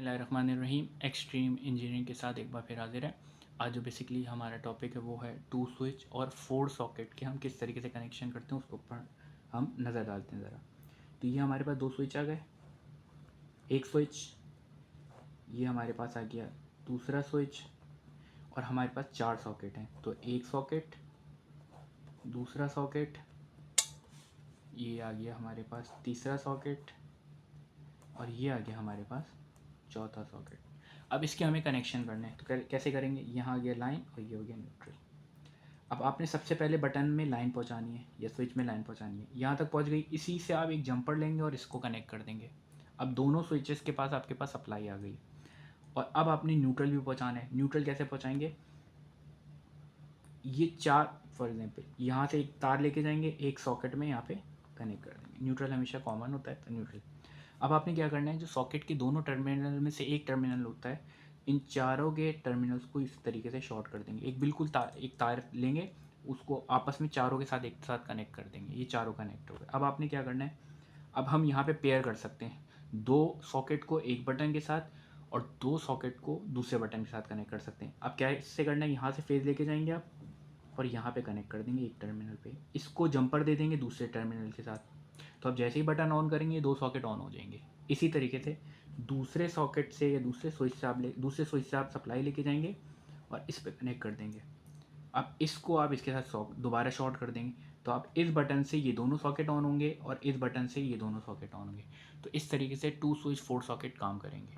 बिस्मिल्लाहिर्रहमानिर्रहीम। Extreme engineering के साथ एक बार फिर हाजिर है। आज जो बेसिकली हमारा टॉपिक है वो है टू स्विच और फोर सॉकेट के हम किस तरीके से कनेक्शन करते हैं उसके ऊपर हम नज़र डालते हैं ज़रा। तो ये हमारे पास दो स्विच आ गए, एक स्विच, ये हमारे पास आ गया दूसरा स्विच, और हमारे पास चार सॉकेट हैं। तो एक सॉकेट, दूसरा सॉकेट, ये आ गया हमारे पास तीसरा सॉकेट, और ये आ गया हमारे पास चौथा सॉकेट। अब इसके हमें कनेक्शन करने हैं, तो कैसे करेंगे? यहाँ आ गया लाइन और ये हो गया न्यूट्रल। अब आपने सबसे पहले बटन में लाइन पहुँचानी है या स्विच में लाइन पहुँचानी है, यहाँ तक पहुँच गई। इसी से आप एक जंपर लेंगे और इसको कनेक्ट कर देंगे। अब दोनों स्विचेस के पास आपके पास सप्लाई आ गई, और अब आपने न्यूट्रल भी पहुँचाना है। न्यूट्रल कैसे पहुँचाएंगे? ये चार, फॉर एग्जाम्पल यहाँ से एक तार लेके जाएंगे, एक सॉकेट में यहाँ पे कनेक्ट कर देंगे। न्यूट्रल हमेशा कॉमन होता है, तो न्यूट्रल। अब आपने क्या करना है, जो सॉकेट के दोनों टर्मिनल में से एक टर्मिनल होता है, इन चारों के टर्मिनल्स को इस तरीके से शॉर्ट कर देंगे। एक बिल्कुल एक तार लेंगे, उसको आपस में चारों के साथ एक साथ कनेक्ट कर देंगे। ये चारों कनेक्ट हो गए। अब आपने क्या करना है, अब हम यहाँ पे पेयर कर सकते हैं दो सॉकेट को एक बटन के साथ और दो सॉकेट को दूसरे बटन के साथ कनेक्ट कर सकते हैं। अब कैसे करना है, यहाँ से फेज लेके जाएंगे आप और यहाँ पे कनेक्ट कर देंगे एक टर्मिनल पे, इसको जंपर दे देंगे दूसरे टर्मिनल के साथ। तो अब जैसे ही बटन ऑन करेंगे दो सॉकेट ऑन हो जाएंगे। इसी तरीके से दूसरे सॉकेट से या दूसरे स्विच से आप सप्लाई लेके जाएंगे और इस पे कनेक्ट कर देंगे। अब इसको आप इसके साथ दोबारा शॉर्ट कर देंगे, तो आप इस बटन से ये दोनों सॉकेट ऑन होंगे और इस बटन से ये दोनों सॉकेट ऑन होंगे। तो इस तरीके से टू स्विच फोर सॉकेट काम करेंगे।